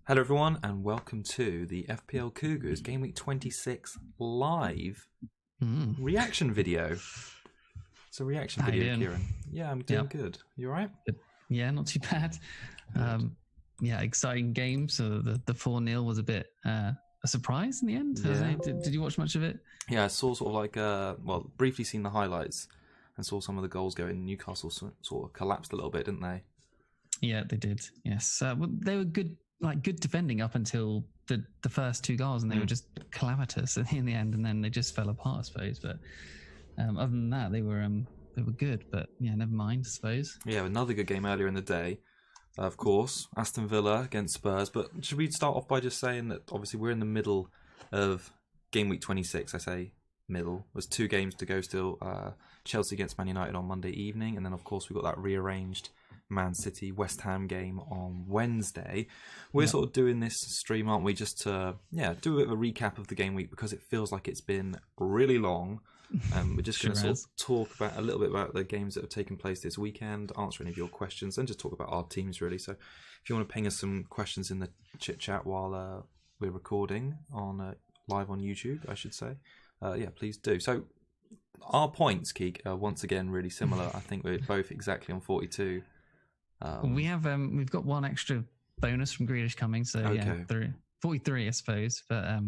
Hello everyone and welcome to the FPL Cougars GW26 live reaction video. It's a reaction video, Kieran. Yeah, I'm doing good. You alright? Yeah, not too bad. Exciting game. So the 4-0 was a bit a surprise in the end. Yeah. Did you watch much of it? Yeah, I saw sort of like, briefly seen the highlights and saw some of the goals go in. Newcastle sort of collapsed a little bit, didn't they? Yeah, they did. Yes. Well, they were good defending up until the first two goals, and they were just calamitous in the end, and then they just fell apart, I suppose. But other than that, they were good. But yeah, never mind, I suppose. Yeah, another good game earlier in the day. Of course, Aston Villa against Spurs. But should we start off by just saying that obviously we're in the middle of game week 26. I say middle. There's 2 games to go still. Chelsea against Man United on Monday evening, and then of course we've got that rearranged Man City West Ham game on Wednesday. We're sort of doing this stream, aren't we, just to do a bit of a recap of the game week because it feels like it's been really long. We're just going to sort of talk about a little bit about the games that have taken place this weekend, answer any of your questions, and just talk about our teams really. So if you want to ping us some questions in the chit chat while we're recording on live on YouTube, I should say, please do. So our points, Keek, are once again really similar. I think we're both exactly on 42. We've got one extra bonus from Grealish coming, so 43, I suppose. But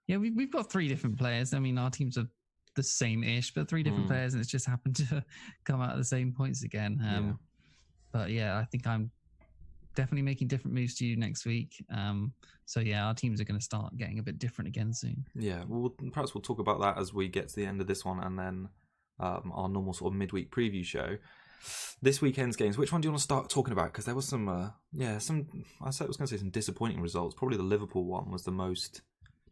we've got 3 different players. I mean, our teams are the same-ish, but 3 different players, and it's just happened to come out at the same points again. But yeah, I think I'm definitely making different moves to you next week. So yeah, our teams are going to start getting a bit different again soon. Yeah, well, perhaps we'll talk about that as we get to the end of this one, and then our normal sort of midweek preview show. This weekend's games, which one do you want to start talking about? Because there was some I was going to say some disappointing results. Probably the Liverpool one was the most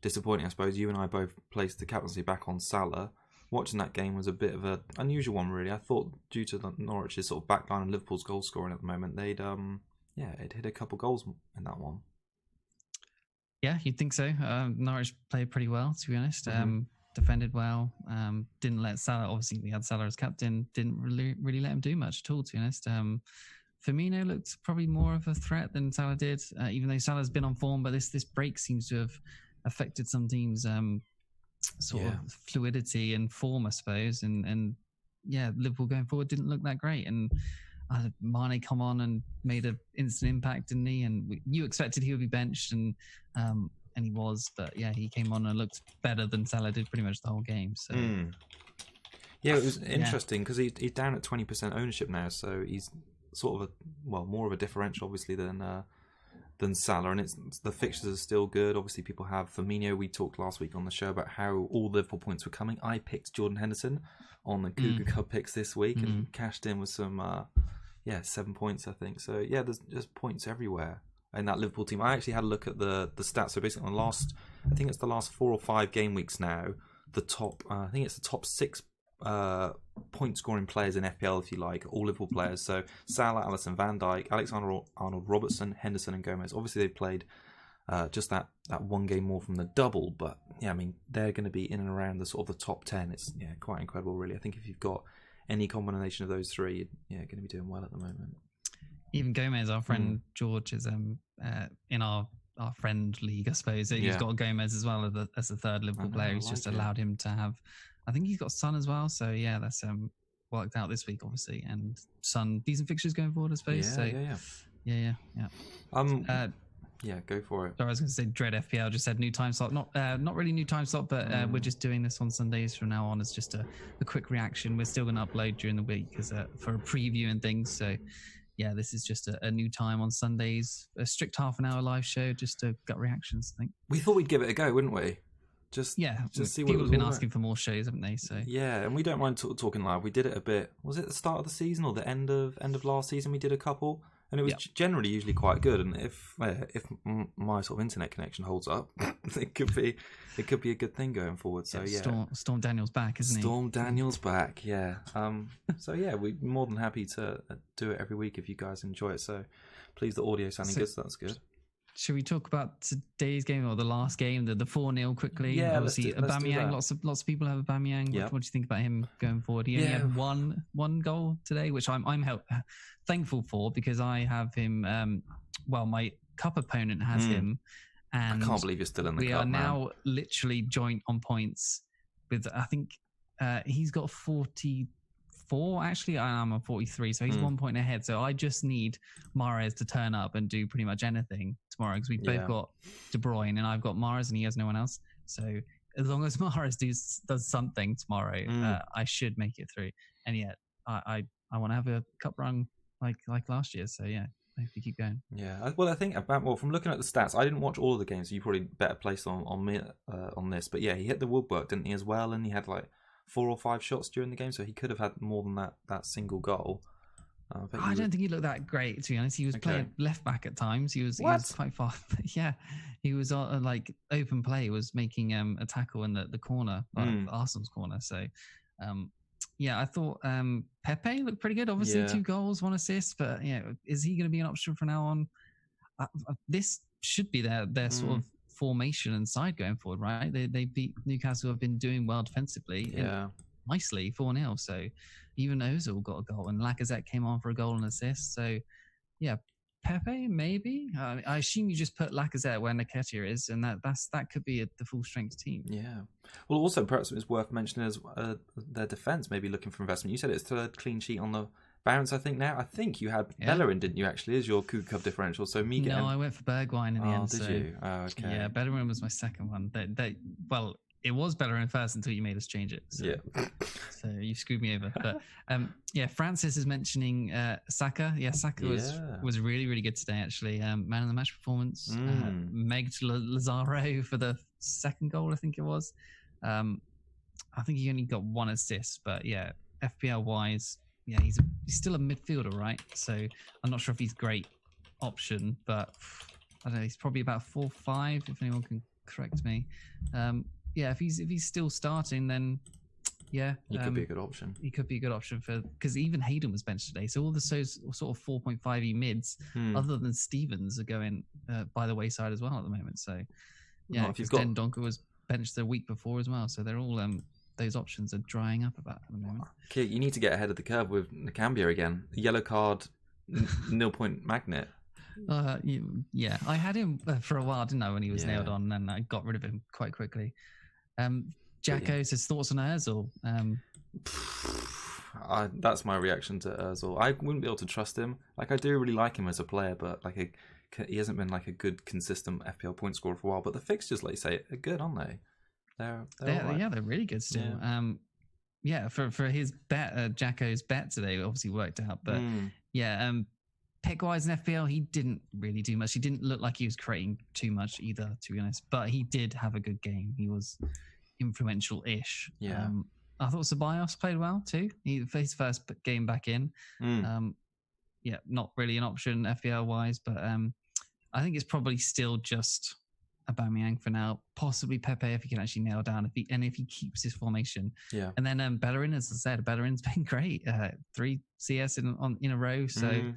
disappointing, I suppose. You and I both placed the captaincy back on Salah. Watching that game was a bit of an unusual one, really. I thought due to the Norwich's sort of backline and Liverpool's goal scoring at the moment, they'd it hit a couple goals in that one. Yeah, you'd think so. Norwich played pretty well, to be honest. Defended well, didn't let Salah, obviously we had Salah as captain, didn't really let him do much at all, to be honest. Firmino looked probably more of a threat than Salah did, even though Salah's been on form, but this break seems to have affected some teams' sort of fluidity and form, I suppose, and Liverpool going forward didn't look that great, and Mane come on and made an instant impact, didn't he? And you expected he would be benched, and he was, but yeah, he came on and looked better than Salah did pretty much the whole game. So yeah, it was interesting because he's down at 20% ownership now, so he's sort of more of a differential obviously than Salah, and the fixtures are still good. Obviously people have Firmino. We talked last week on the show about how all Liverpool points were coming. I picked Jordan Henderson on the Cougar Cup picks this week and cashed in with some 7 points, I think. So yeah, there's just points everywhere in that Liverpool team. I actually had a look at the stats. So basically, I think it's the last 4 or 5 game weeks now. The top, I think it's the top 6 point scoring players in FPL, if you like, all Liverpool players. So Salah, Alisson, Van Dijk, Alexander-Arnold, Robertson, Henderson, and Gomez. Obviously, they've played just that 1 game more from the double, but yeah, I mean they're going to be in and around the sort of the top 10. It's quite incredible, really. I think if you've got any combination of those 3, you're going to be doing well at the moment. Even Gomez, our friend George, is in our friend league, I suppose. He's got Gomez as well as a third Liverpool player. He's just allowed him to have. I think he's got Son as well. So yeah, that's worked out this week, obviously, and Son decent fixtures going forward, I suppose. Yeah. Go for it. So I was going to say Dread FPL just said new time slot. Not really new time slot, but we're just doing this on Sundays from now on. It's just a quick reaction. We're still going to upload during the week for a preview and things. So yeah, this is just a new time on Sundays, a strict half-an-hour live show, just to gut reactions, I think. We thought we'd give it a go, wouldn't we? Just see what people have been asking for more shows, haven't they? So yeah, and we don't mind talking live. We did it a bit. Was it the start of the season or the end of last season? We did a couple, and it was generally usually quite good. And if my sort of internet connection holds up, it could be a good thing going forward. So Storm Daniel's back, isn't he? Storm Daniel's back, yeah. So yeah, we're more than happy to do it every week if you guys enjoy it. So please, the audio sounding good, so that's good. Should we talk about today's game or the last game, the 4-0 quickly? Yeah, obviously Aubameyang. Lots of people have Aubameyang. What do you think about him going forward? He only had one goal today, which I'm thankful for because I have him. My cup opponent has him, and I can't believe you're still in the we cup, are man. now literally joint on points with, I think he's got 44. Actually, I'm on 43, so he's 1 point ahead. So I just need Mahrez to turn up and do pretty much anything tomorrow, because we've both got De Bruyne and I've got Mahrez and he has no one else. So as long as Mahrez does something tomorrow, I should make it through. And yet, I want to have a cup run like last year. So yeah, hopefully keep going. Yeah, well, I think from looking at the stats, I didn't watch all of the games. So you probably better placed on me on this, but yeah, he hit the woodwork, didn't he, as well? And he had like 4 or 5 shots during the game, so he could have had more than that single goal. I don't think he looked that great, to be honest. He was playing left back at times. He was quite far. Yeah, he was like open play, was making a tackle in the corner, Arsenal's corner. So, yeah, I thought Pepe looked pretty good. Obviously, 2 goals, 1 assist. But is he going to be an option from now on? This should be their sort of formation and side going forward, right? They beat Newcastle, have been doing well defensively. Yeah. Nicely, 4-0. So even Ozil got a goal, and Lacazette came on for a goal and assist. So yeah, Pepe maybe. I assume you just put Lacazette where Nketiah is, and that could be the full strength team. Yeah. Well, also perhaps it's worth mentioning as their defence maybe looking for investment. You said it's 3rd clean sheet on the bounce. I think you had Bellerin, didn't you? Actually, as your Cougar Cup differential. So me getting... No, I went for Bergwijn in the end. Did you? Oh, okay. Yeah, Bellerin was my second one. Well, it was Bellerin first until you made us change it. So, so you screwed me over. But Francis is mentioning Saka. Yeah, Saka was really, really good today, actually. Man of the match performance. Megged Lazaro for the 2nd goal, I think it was. I think he only got 1 assist, but yeah, FPL wise, yeah, he's still a midfielder, right? So I'm not sure if he's a great option, but I don't know, he's probably about 4-5, if anyone can correct me. Yeah, if he's still starting, then yeah, he could be a good option. He could be a good option because even Hayden was benched today. So all the sort of 4.5e mids, other than Stevens, are going by the wayside as well at the moment. So yeah, because Donker was benched the week before as well. So they're all those options are drying up about at the moment. Okay, you need to get ahead of the curve with Nakambia again. Yellow card, 0 point magnet. Yeah, I had him for a while, didn't I, when he was nailed on, and I got rid of him quite quickly. Jacko says thoughts on Ozil. That's my reaction to Ozil. I wouldn't be able to trust him. Like, I do really like him as a player, but he hasn't been like a good, consistent FPL point scorer for a while. But the fixtures, like you say, are good, aren't they? They're right. Yeah, they're really good still. Yeah, for his bet, Jacko's bet today obviously worked out. But pick-wise in FPL, he didn't really do much. He didn't look like he was creating too much either, to be honest. But he did have a good game. He was influential-ish. Yeah. I thought Ceballos played well too. For his first game back in. Yeah, not really an option FPL-wise, but I think it's probably still just Aubameyang for now. Possibly Pepe if he can actually nail down if he keeps his formation. Yeah. And then Bellerin, as I said, Bellerin's been great. 3 CS in a row. So.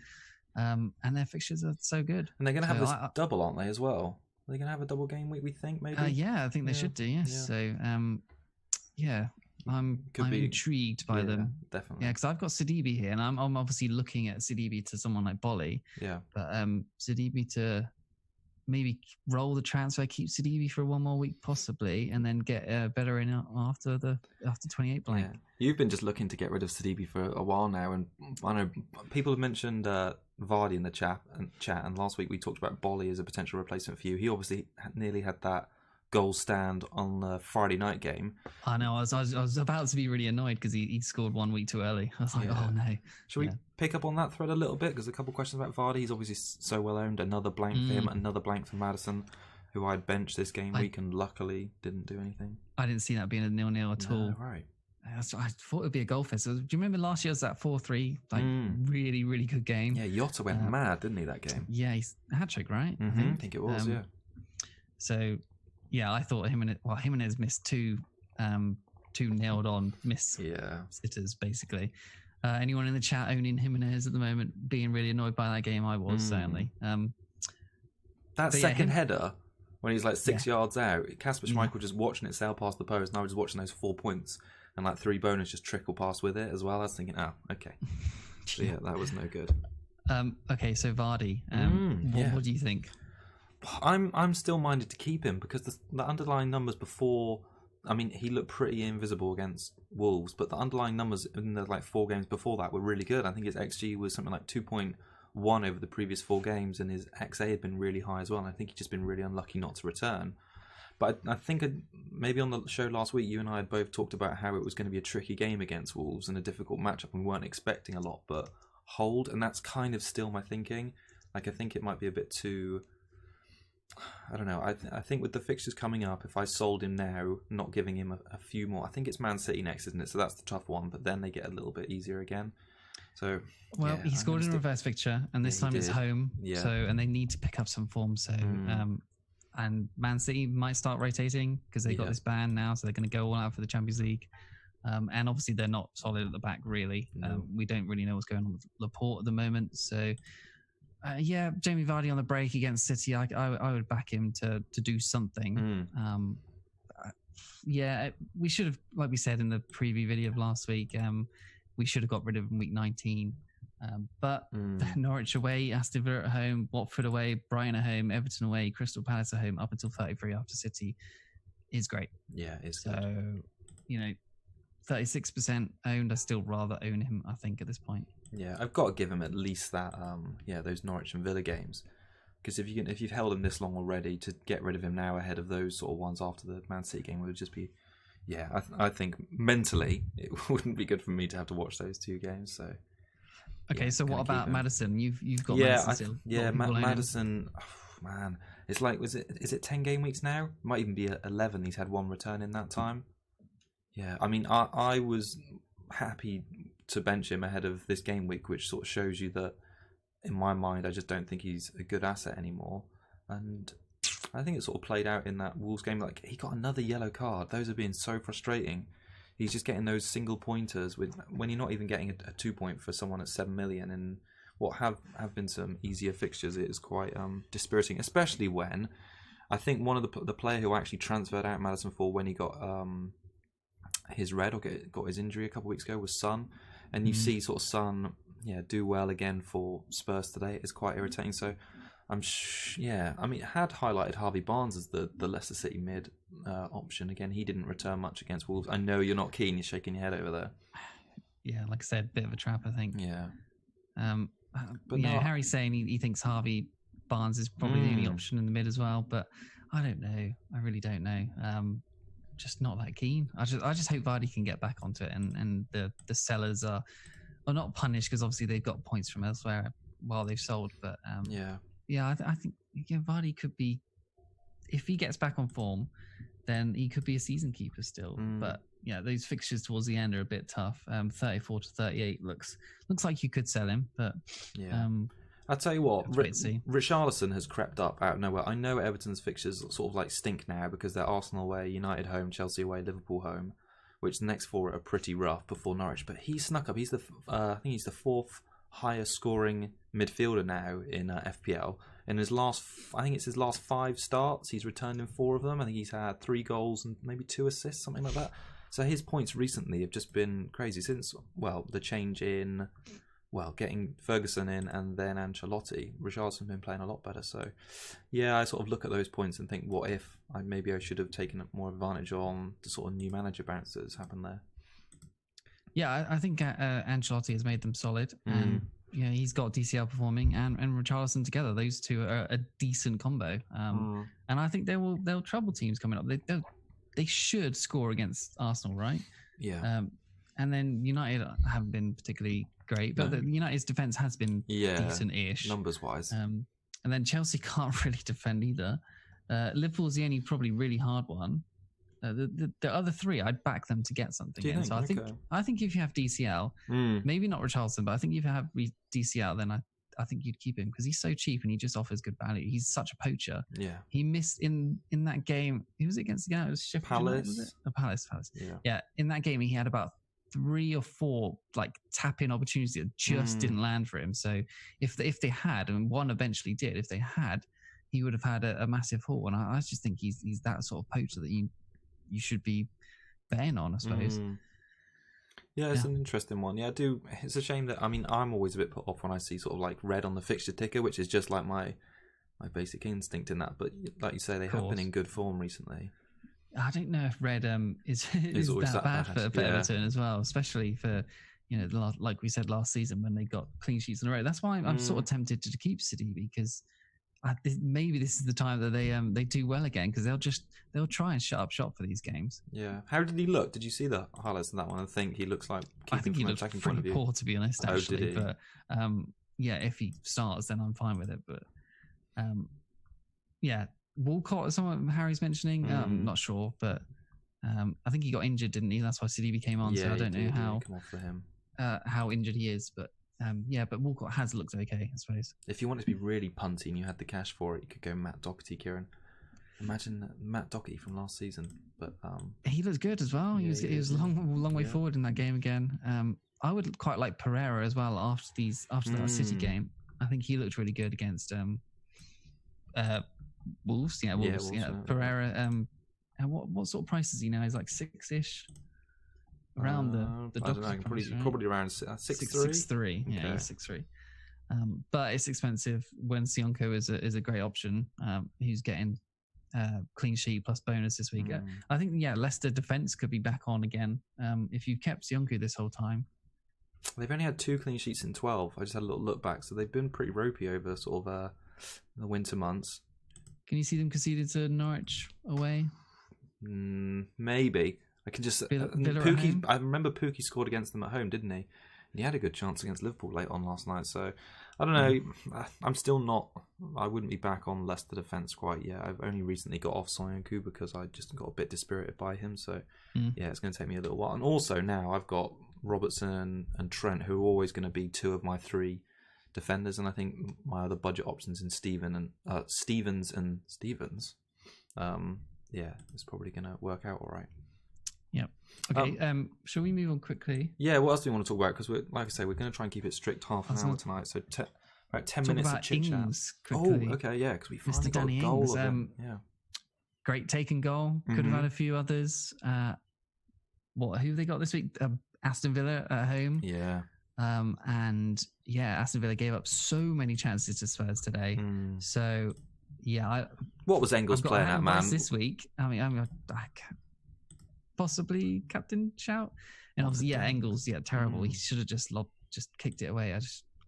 And their fixtures are so good. And they're going to have this double, aren't they, as well? Are they going to have a double game week, we think, maybe? Yeah, I think they should do, yes. Yeah. So, I'm intrigued by them. Definitely. Yeah, because I've got Sidibe here, and I'm obviously looking at Sidibe to someone like Bolly. Yeah. But Sidibe to maybe roll the transfer, keep Sidibe for 1 more week, possibly, and then get better in after 28 blank. Yeah. You've been just looking to get rid of Sidibe for a while now, and I know people have mentioned Vardy in the chat, and last week we talked about Bolly as a potential replacement for you. He obviously nearly had that goal stand on the Friday night game. I know. I was about to be really annoyed because he scored 1 week too early. I was like, oh no. Should we pick up on that thread a little bit? Because a couple of questions about Vardy. He's obviously so well owned. Another blank for him. Another blank for Maddison, who I benched this game week and luckily didn't do anything. I didn't see that being a 0-0 at all. Right. I thought it would be a goal fest. Do you remember last year's that 4-3? Really, really good game. Yeah, Jota went mad, didn't he, that game? Yeah, he's a hat-trick, right? I think it was, yeah. So, yeah, I thought Jimenez missed two nailed on sitters, basically. Anyone in the chat owning Jimenez at the moment being really annoyed by that game? I was, certainly. That second header, when he's like 6 yards out, Kasper Schmeichel just watching it sail past the post, and I was just watching those 4 points and like 3 bonus just trickle past with it as well. I was thinking, okay. So, yeah, that was no good. Okay, so Vardy, what do you think? I'm still minded to keep him because the underlying numbers before. I mean, he looked pretty invisible against Wolves, but the underlying numbers in the 4 games before that were really good. I think his XG was something like 2.1 over the previous 4 games, and his XA had been really high as well. And I think he's just been really unlucky not to return. But I think maybe on the show last week, you and I had both talked about how it was going to be a tricky game against Wolves and a difficult matchup, and we weren't expecting a lot, but hold, and that's kind of still my thinking. I think it might be a bit too. I don't know. I think with the fixtures coming up, if I sold him now, not giving him a few more, I think it's Man City next, isn't it? So that's the tough one. But then they get a little bit easier again. So he scored in a reverse fixture, and this time it's home. Yeah. So and they need to pick up some form. So and Man City might start rotating because they got this ban now, so they're going to go all out for the Champions League. And obviously they're not solid at the back really. We don't really know what's going on with Laporte at the moment. So. Jamie Vardy on the break against City, I would back him to do something. We should have, like we said in the preview video of last week, we should have got rid of him week 19. But Norwich away, Aston Villa at home, Watford away, Brighton at home, Everton away, Crystal Palace at home, up until 33 after City is great. Yeah, it's so good. 36% owned. I still rather own him, I think, at this point. Yeah, I've got to give him at least that. Those Norwich and Villa games, because if you've held him this long already, to get rid of him now ahead of those sort of ones after the Man City game would just be, I think mentally it wouldn't be good for me to have to watch those 2 games. So, so what about Maddison? You've got Maddison still. Maddison. Oh, man, it's like is it 10 game weeks now? It might even be 11. He's had 1 return in that time. Yeah, I mean, I was happy to bench him ahead of this game week, which sort of shows you that, in my mind, I just don't think he's a good asset anymore. And I think it sort of played out in that Wolves game. Like, he got another yellow card. Those are being so frustrating. He's just getting those single pointers when you're not even getting a 2-point for someone at 7 million. And what have been some easier fixtures, it is quite dispiriting, especially when I think one of the player who actually transferred out Maddison for when he got his red or got his injury a couple of weeks ago was Son. And you see sort of Son, do well again for Spurs today. It's quite irritating. So I mean, had highlighted Harvey Barnes as the Leicester City mid option. Again, he didn't return much against Wolves. I know you're not keen. You're shaking your head over there. Yeah, like I said, bit of a trap, I think. Yeah. But Harry's saying he thinks Harvey Barnes is probably the only option in the mid as well. But I don't know. I really don't know. Just not that keen. I just hope Vardy can get back onto it, and the sellers are not punished because obviously they've got points from elsewhere while they've sold. But I think Vardy could be, if he gets back on form, then he could be a season keeper still. But those fixtures towards the end are a bit tough. 34 to 38 looks like you could sell him, but I'll tell you what, Richarlison has crept up out of nowhere. I know Everton's fixtures sort of like stink now because they're Arsenal away, United home, Chelsea away, Liverpool home, which the next 4 are pretty rough before Norwich. But he snuck up. He's I think he's the 4th highest scoring midfielder now in FPL. In his last 5 starts, he's returned in 4 of them. I think he's had 3 goals and maybe 2 assists, something like that. So his points recently have just been crazy since the change in. Getting Ferguson in and then Ancelotti, Richarlison's been playing a lot better. So, I sort of look at those points and think, what if I should have taken more advantage on the sort of new manager bounce that's happened there. Yeah, I think Ancelotti has made them solid. And he's got DCL performing and Richarlison together. Those 2 are a decent combo. And I think they'll trouble teams coming up. They should score against Arsenal, right? Yeah. And then United haven't been particularly great, but United's defence has been decent-ish. Numbers-wise. And then Chelsea can't really defend either. Liverpool's the only probably really hard one. The other 3, I'd back them to get something in. So I think if you have DCL, maybe not Richarlison, but I think if you have DCL, then I think you'd keep him because he's so cheap and he just offers good value. He's such a poacher. Yeah. He missed in that game. Who was it against again? It was Sheffield United, was it? Palace. Yeah. In that game, he had about 3 or 4 tap-in opportunities that just didn't land for him. So if they had, and one eventually did, if they had, he would have had a massive haul. And I just think he's that sort of poacher that you should be betting on, I suppose. Yeah, it's an interesting one. Yeah, I do. It's a shame that I'm always a bit put off when I see sort of red on the fixture ticker, which is just like my basic instinct in that. But like you say, they have been in good form recently. I don't know if red is that bad for Everton as well, especially for like we said last season when they got clean sheets in a row. That's why I'm sort of tempted to keep Sidibe, because maybe this is the time that they do well again, because they'll try and shut up shop for these games. Yeah. How did he look? Did you see the highlights of that one? I think he looks like I think he looks pretty poor, to be honest. Actually, did he? But if he starts, then I'm fine with it. But Walcott, someone Harry's mentioning. I'm not sure, but I think he got injured, didn't he? That's why Sidibe came on. So I don't know how come off for him. How injured he is, but but Walcott has looked okay, I suppose. If you wanted to be really punty and you had the cash for it, you could go Matt Doherty, Kieran. Imagine Matt Doherty from last season, but he looks good as well. He was a long way forward in that game again. I would quite like Pereira as well after that City game. I think he looked really good against Wolves. Wolves. Pereira. And what sort of price is he now? He's like 6-ish. Around the I don't know, probably around 6'3". 6'3". Yeah, he's 6'3". But it's expensive when Sionko is a great option. Who's getting clean sheet plus bonus this week. I think Leicester defence could be back on again if you've kept Sionko this whole time. They've only had 2 clean sheets in 12. I just had a little look back, so they've been pretty ropey over sort of the winter months. Can you see them conceded to Norwich away? Maybe. I can just Pukki. I remember Pukki scored against them at home, didn't he? And he had a good chance against Liverpool late on last night. So I don't know. I'm still not. I wouldn't be back on Leicester defence quite yet. I've only recently got off Soyuncu because I just got a bit dispirited by him. So it's going to take me a little while. And also now I've got Robertson and Trent, who are always going to be 2 of my 3 defenders. And I think my other budget options in Stevens and Stevens. It's probably going to work out all right. Yeah. Okay. Shall we move on quickly? Yeah. What else do we want to talk about? Because like I say, we're going to try and keep it strict half an hour tonight. So about 10 minutes of chit chat. Oh, okay. Yeah. Because we finally got a goal. Great taken goal. Could have had a few others. Who have they got this week? Aston Villa at home. Yeah. Aston Villa gave up so many chances to Spurs today. So what was Engels playing at, man? This week? I mean, possibly captain shout, and obviously Engels terrible. He should have just kicked it away.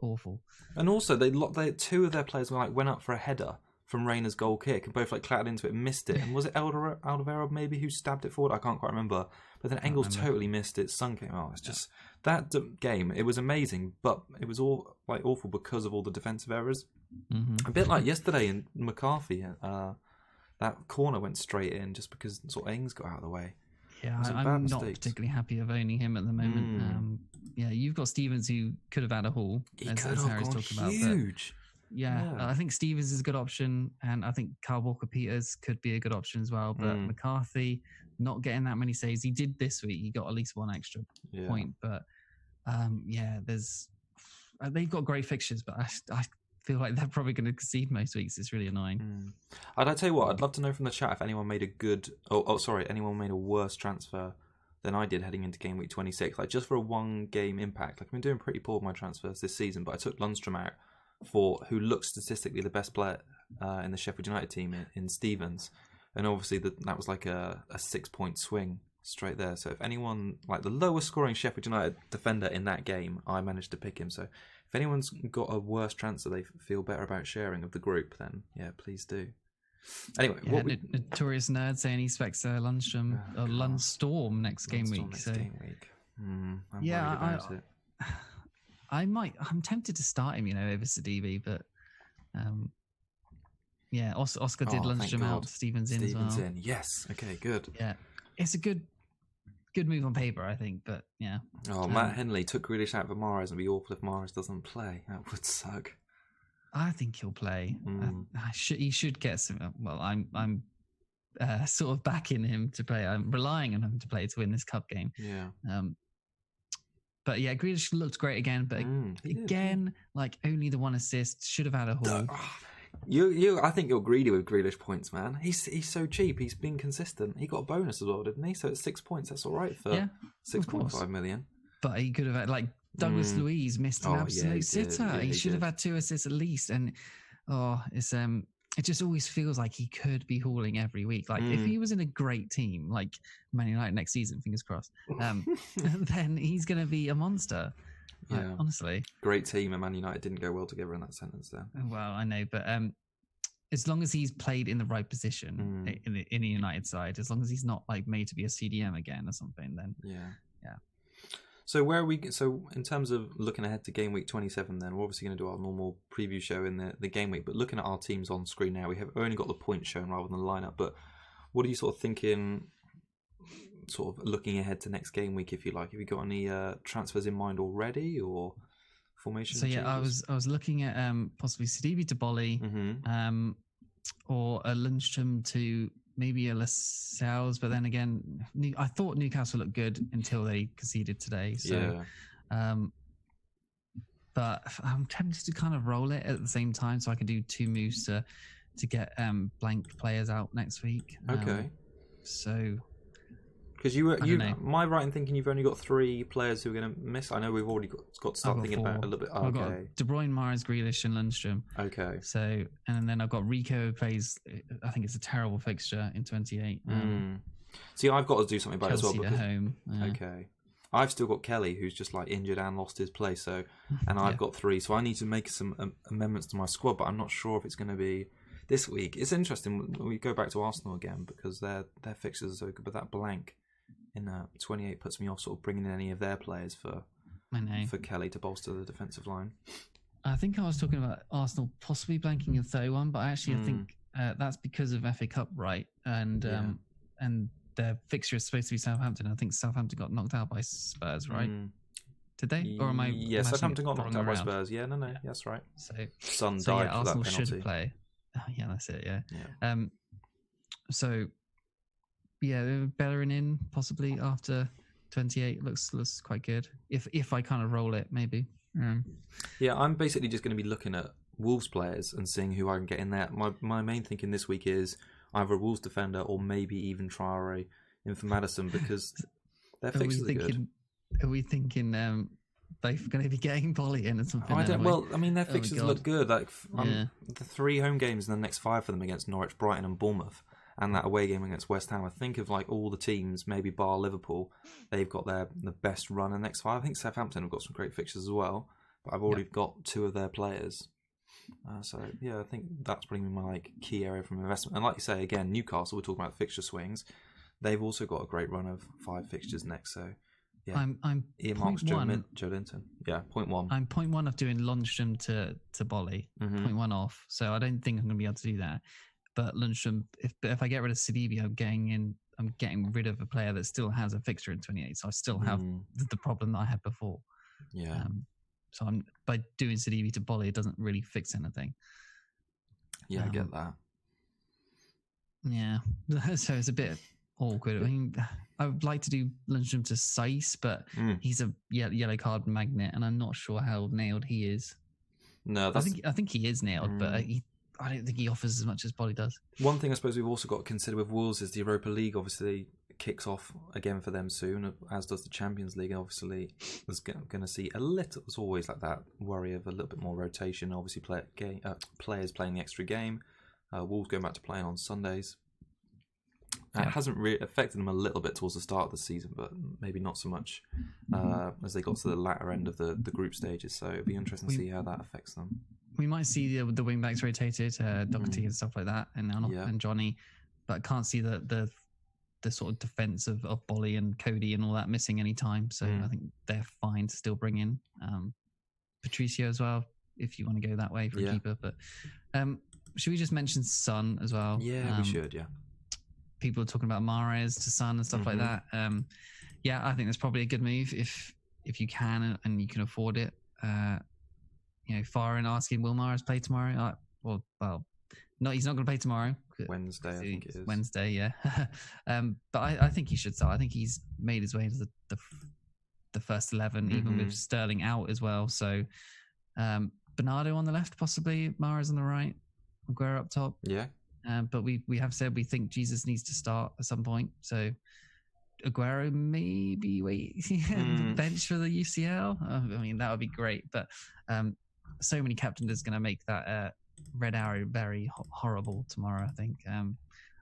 Awful. And also they 2 of their players went up for a header from Rayner's goal kick and both clattered into it and missed it. And was it Alderweireld maybe who stabbed it forward? I can't quite remember. But then Engels totally missed it. Sun came out. It's just that game. It was amazing, but it was all awful because of all the defensive errors. A bit like yesterday in McCarthy. That corner went straight in just because sort of Ings got out of the way. Yeah, I'm not particularly happy of owning him at the moment. You've got Stevens who could have had a haul, as Harry's talking about. Huge. I think Stevens is a good option, and I think Kyle Walker-Peters could be a good option as well. But McCarthy not getting that many saves. He did this week. He got at least 1 extra point. But they've got great fixtures, but I feel like they're probably going to concede most weeks. It's really annoying. I'd tell you what, I'd love to know from the chat if anyone made anyone made a worse transfer than I did heading into game week 26. Just for a 1 game impact. I've been doing pretty poor with my transfers this season, but I took Lundstrom out for who looks statistically the best player in the Sheffield United team in Stevens. And obviously that was like a 6-point swing straight there. So if anyone, the lowest scoring Sheffield United defender in that game, I managed to pick him. So if anyone's got a worse transfer they feel better about sharing of the group, then please do. Anyway, Notorious Nerd saying he expects Lundstrom or Lundstorm next game week. I'm worried about it. I'm tempted to start him, over Sidibe, but Oscar did Lundstrom out, Stevens in as well. Yes, okay, good. Yeah, it's a good move on paper, I think, but yeah. Matt Henley took Grealish out for Mahrez, and it'd be awful if Mahrez doesn't play. That would suck. I think he'll play. He should get some. Well, I'm sort of backing him to play. I'm relying on him to play to win this cup game. Yeah. But Grealish looked great again. But again, only the 1 assist, should have had a haul. I think you're greedy with Grealish points, man. He's so cheap. He's been consistent. He got a bonus as well, didn't he? So it's 6 points. That's all right for 6.5 million. But he could have had Douglas Luiz missed an absolute sitter. He should have had 2 assists at least. And it's it just always feels like he could be hauling every week. Like if he was in a great team, like Man United next season, fingers crossed, then he's going to be a monster. Like, Yeah, honestly, great team, and Man United didn't go well together in that sentence there. Well, I know, but as long as he's played in the right position in the United side, as long as he's not like made to be a CDM again or something, then yeah. So where are we? So in terms of looking ahead to game week 27, then we're obviously going to do our normal preview show in the game week. But looking at our teams on screen now, we have only got the points shown rather than the lineup. But what are you sort of thinking? Sort of looking ahead to next game week, if you like. Have you got any transfers in mind already, or formation? So yeah, changes? I was looking at possibly Sidibe to Bolly, or a Lundstrom to maybe a Lascelles, but then again, I thought Newcastle looked good until they conceded today. So, but I'm tempted to kind of roll it at the same time, so I can do 2 moves to get blank players out next week. Okay. So. Because am I right in thinking you've only got 3 players who are going to miss? I know we've already got to start thinking about it a little bit. I've got De Bruyne, Mahrez, Grealish, and Lundstrom. Okay. So, and then I've got Rico who plays. I think it's a terrible fixture in 28. See, I've got to do something about Chelsea it as well. Because, at home. Okay. I've still got Kelly, who's just like injured and lost his place. So, and I've got 3, so I need to make some amendments to my squad. But I'm not sure if it's going to be this week. It's interesting. We go back to Arsenal again because their fixtures are so good, but that blank in 28 puts me off sort of bringing in any of their players for Kelly to bolster the defensive line. I think I was talking about Arsenal possibly blanking in 31, but actually I think that's because of FA Cup, right? And their fixture is supposed to be Southampton. I think Southampton got knocked out by Spurs, right? Did they? Or am I? Yeah, Southampton got knocked out by Spurs. Yeah, no, that's right. Son died for Arsenal that penalty. Should play. Yeah, that's it. Yeah. So. Yeah, Bellerin in possibly after 28 looks quite good. If I kind of roll it, maybe. Yeah, I'm basically just going to be looking at Wolves players and seeing who I can get in there. My main thinking this week is either a Wolves defender or maybe even Traore in for Maddison because their fixtures are good. Are we thinking both going to be getting Bolly in or something? Their fixtures look good. Like the 3 home games and the next 5 for them against Norwich, Brighton, and Bournemouth. And that away game against West Ham, I think of like all the teams, maybe bar Liverpool, they've got the best run in the next 5. I think Southampton have got some great fixtures as well, but I've already got 2 of their players. So yeah, I think that's probably my key area from investment. And like you say, again, Newcastle, we're talking about fixture swings. They've also got a great run of 5 fixtures next. So yeah, I'm earmarks Joelinton. Yeah, 0.1. I'm 0.1 of doing Lundstrom to Bolly, 0.1 off. So I don't think I'm going to be able to do that. But Lundstrom, if I get rid of Sidibe, I'm getting rid of a player that still has a fixture in 28. So I still have the problem that I had before. Yeah. So by doing Sidibe to Bolly, it doesn't really fix anything. Yeah, I get that. Yeah. So it's a bit awkward. I mean, I would like to do Lundstrom to Saiss, but he's a yellow card magnet, and I'm not sure how nailed he is. No, I think he is nailed, but I don't think he offers as much as Bolly does. One thing I suppose we've also got to consider with Wolves is the Europa League obviously kicks off again for them soon, as does the Champions League. Obviously, there's going to see a little, it's always like that, worry of a little bit more rotation. Obviously, players playing the extra game. Wolves going back to playing on Sundays. It hasn't really affected them a little bit towards the start of the season, but maybe not so much as they got to the latter end of the group stages. So it'll be interesting to see how that affects them. We might see the wing backs rotated, Doherty and stuff like that, and Johnny, but I can't see the sort of defense of Bolly and Cody and all that missing any time. So I think they're fine to still bring in Patricio as well if you want to go that way for a keeper. But should we just mention Son as well? Yeah, we should. Yeah. People are talking about Mahrez to Son and stuff like that. I think that's probably a good move if you can and you can afford it. Foreign asking, will Mahrez play tomorrow? No, he's not going to play tomorrow. Wednesday, I think it is. Wednesday, yeah. But I think he should start. I think he's made his way into the first 11, even with Sterling out as well. So Bernardo on the left, possibly. Mahrez on the right. Aguero up top. Yeah. But we have said we think Jesus needs to start at some point. So Aguero maybe bench for the UCL. I mean, that would be great. But so many captains is going to make that red arrow very horrible tomorrow. I think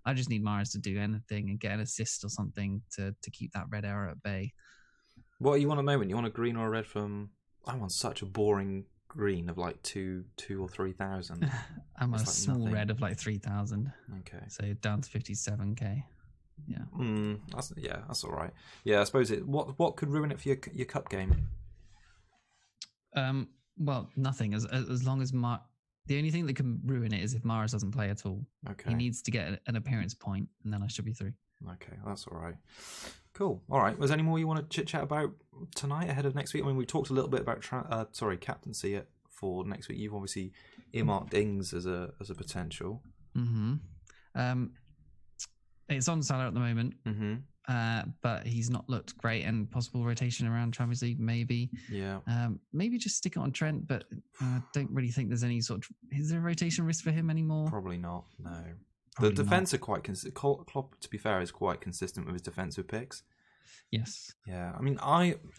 I just need Mahrez to do anything and get an assist or something to keep that red arrow at bay. What do you want at the moment? You want a green or a red from? I want such a boring green of like 2,000 or 3,000. I'm a small red of like 3,000. Okay, so down to 57k. Yeah. That's all right. Yeah, I suppose it. What could ruin it for your cup game? Well, nothing. As long as the only thing that can ruin it is if Mahrez doesn't play at all. Okay. He needs to get an appearance point, and then I should be through. Okay, that's all right. Cool. All right. Was there any more you want to chit chat about tonight ahead of next week? I mean, we talked a little bit about captaincy for next week. You've obviously earmarked Ings as a potential. Mm-hmm. It's on Salah at the moment. Mm-hmm. But he's not looked great, and possible rotation around Champions League, maybe. Yeah. Maybe just stick it on Trent, but I don't really think there's any sort of... Is there a rotation risk for him anymore? Probably not, no. Probably the defence are quite consistent. Klopp, to be fair, is quite consistent with his defensive picks. Yes. Yeah, I mean,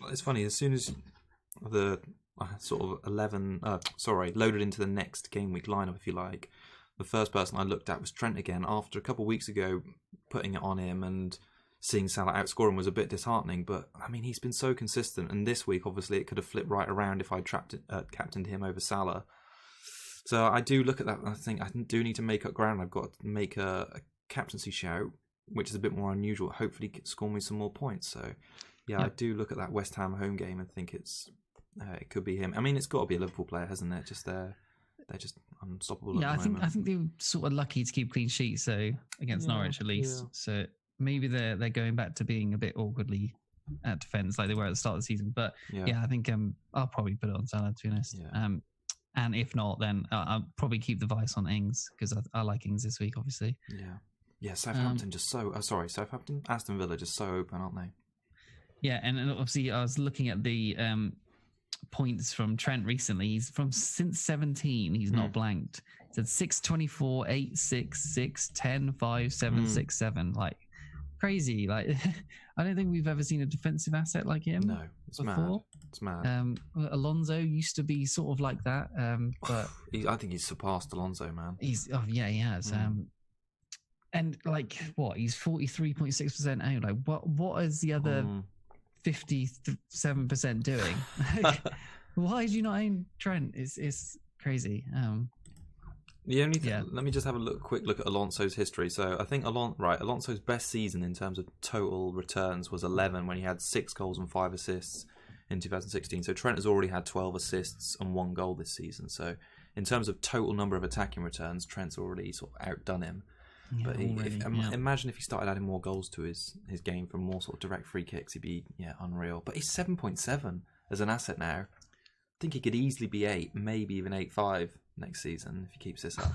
it's funny, as soon as the sort of 11... loaded into the next game week lineup, if you like, the first person I looked at was Trent again. After a couple of weeks ago, putting it on him and seeing Salah outscore him was a bit disheartening. But, I mean, he's been so consistent. And this week, obviously, it could have flipped right around if I captained him over Salah. So I do look at that and I think I do need to make up ground. I've got to make a captaincy shout, which is a bit more unusual. Hopefully score me some more points. So, yeah, I do look at that West Ham home game and think it could be him. I mean, it's got to be a Liverpool player, hasn't it? They're just unstoppable. Yeah, at the moment. I think they were sort of lucky to keep clean sheets, so against Norwich at least. Yeah. So maybe they're going back to being a bit awkwardly at defence like they were at the start of the season. But I think I'll probably put it on Salah, to be honest. Yeah. And if not, then I'll probably keep the vice on Ings because I like Ings this week, obviously. Yeah. Southampton Southampton, Aston Villa just so open, aren't they? Yeah, and obviously I was looking at the points from Trent recently. He's since 17. He's not blanked. He said 6, 24, 8, 6, 6, 10, 5, 7, 6, 7. Like crazy. Like I don't think we've ever seen a defensive asset like him. No, it's before. mad. It's mad. Alonso used to be sort of like that, but I think he's surpassed Alonso, man. he has. And like what? He's 43.6% out. Like what is the other 57% doing? Why do you not own Trent? It's crazy. The only thing, let me just have a quick look at Alonso's history. So I think Alonso's best season in terms of total returns was 11 when he had 6 goals and 5 assists in 2016. So Trent has already had 12 assists and 1 goal this season. So in terms of total number of attacking returns, Trent's already sort of outdone him. Yeah, but imagine if he started adding more goals to his game from more sort of direct free kicks, he'd be unreal. But he's 7.7 as an asset now. I think he could easily be 8, maybe even 8.5 next season if he keeps this up.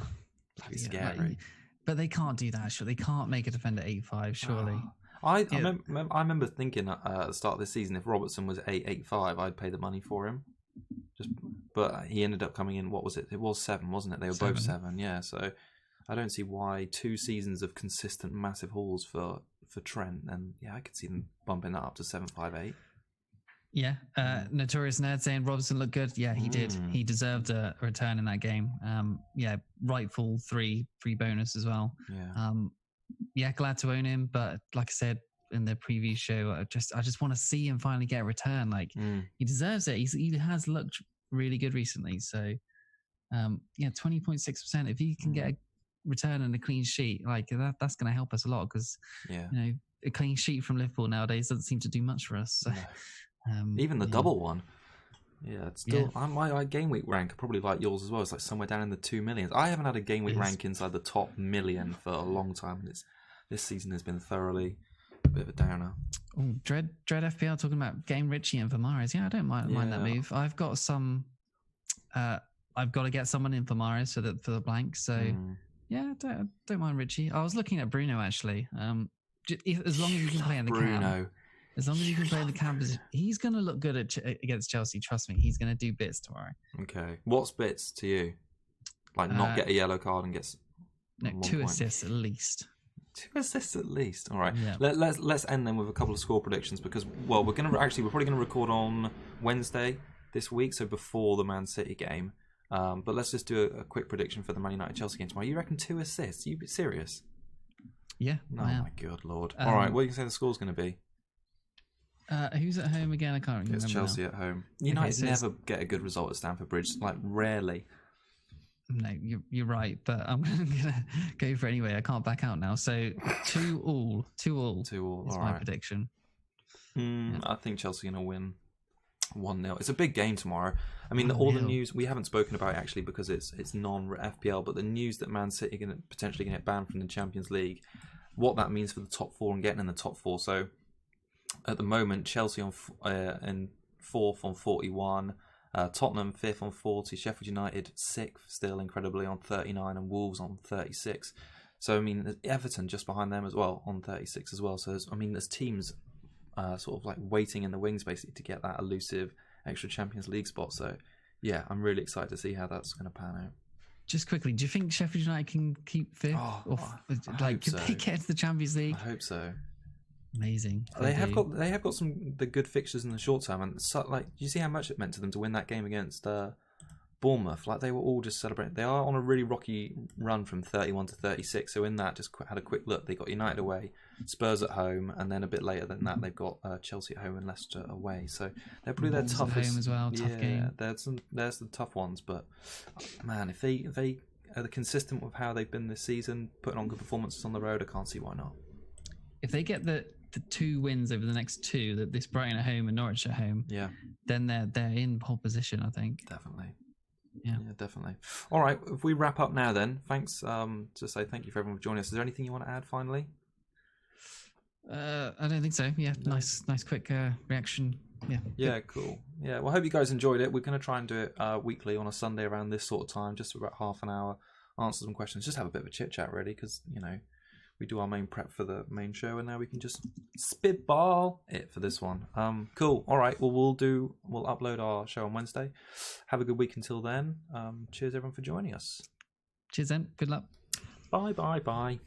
That'd be scary. But they can't do that. Sure, they can't make a defender 8.5. Surely. I remember thinking at the start of this season, if Robertson was 8.5, I'd pay the money for him. But he ended up coming in. What was it? It was 7, wasn't it? They were both 7. Yeah. So I don't see why 2 seasons of consistent massive hauls for Trent, and I could see them bumping that up to 7.58. Yeah, Notorious Nerd saying Robertson looked good. Yeah, he did. He deserved a return in that game. Rightful 3 bonus as well. Yeah. Glad to own him, but like I said in the preview show, I just want to see him finally get a return. Like he deserves it. He has looked really good recently. So 20.6%. If he can get a return and a clean sheet, like that's going to help us a lot because a clean sheet from Liverpool nowadays doesn't seem to do much for us. So. No. Even the double one. Yeah, it's still my game week rank, probably like yours as well. It's like somewhere down in the 2 millions. I haven't had a game week rank inside the top million for a long time. This season has been thoroughly a bit of a downer. Oh, Dread FPL talking about game Richie and Mahrez. Yeah, I don't mind that move. I've got some. I've got to get someone in for Mahrez for the blank. So don't mind Richie. I was looking at Bruno actually. As long as you can play in the cam. As long as you can play in the camp, he's going to look good against Chelsea. Trust me, he's going to do bits tomorrow. Okay. What's bits to you? Like not get a yellow card and get 2 assists at least. 2 assists at least. All right. Yeah. Let's end then with a couple of score predictions because we're probably going to record on Wednesday this week, so before the Man City game. But let's just do a quick prediction for the Man United Chelsea game tomorrow. You reckon 2 assists? You serious? Yeah. Oh my good lord! All right, what do you say the score's going to be? Who's at home again? I can't remember. It's Chelsea now. At home. United never get a good result at Stamford Bridge, like rarely. No, you're right, but I'm gonna go for it anyway. I can't back out now. So 2-2. 2-2 is my prediction. I think Chelsea are going to win 1-0. It's a big game tomorrow. I mean, all the news we haven't spoken about actually because it's non-FPL, but the news that Man City are potentially going to get banned from the Champions League, what that means for the top 4 and getting in the top 4. So at the moment, Chelsea in 4th on 41, Tottenham 5th on 40, Sheffield United 6th still incredibly on 39, and Wolves on 36. So I mean, Everton just behind them as well on 36 as well. So there's teams sort of like waiting in the wings basically to get that elusive extra Champions League spot. So yeah, I'm really excited to see how that's going to pan out. Just quickly, do you think Sheffield United can keep 5th? Could they get into the Champions League? I hope so. Amazing. They have got the good fixtures in the short term, and so, like, do you see how much it meant to them to win that game against Bournemouth? Like, they were all just celebrating. They are on a really rocky run from 31 to 36. So in that, just had a quick look. They got United away, Spurs at home, and then a bit later than that, they've got Chelsea at home and Leicester away. So they're probably their toughest. At home as well. Tough game. There's the tough ones, but man, if they are consistent with how they've been this season, putting on good performances on the road, I can't see why not. If they get the 2 wins over the next 2, that this Brighton at home and Norwich at home, then they're in pole position, I think. Definitely. Yeah, definitely. All right, if we wrap up now then, thanks to say thank you for everyone for joining us. Is there anything you want to add finally? I don't think so. Yeah, no. nice quick reaction. Yeah, cool. Yeah, well, I hope you guys enjoyed it. We're going to try and do it weekly on a Sunday around this sort of time, just for about half an hour, answer some questions, just have a bit of a chit chat really, because we do our main prep for the main show, and now we can just spitball it for this one. Cool. All right. Well, we'll upload our show on Wednesday. Have a good week until then. Cheers everyone for joining us. Cheers then. Good luck. Bye.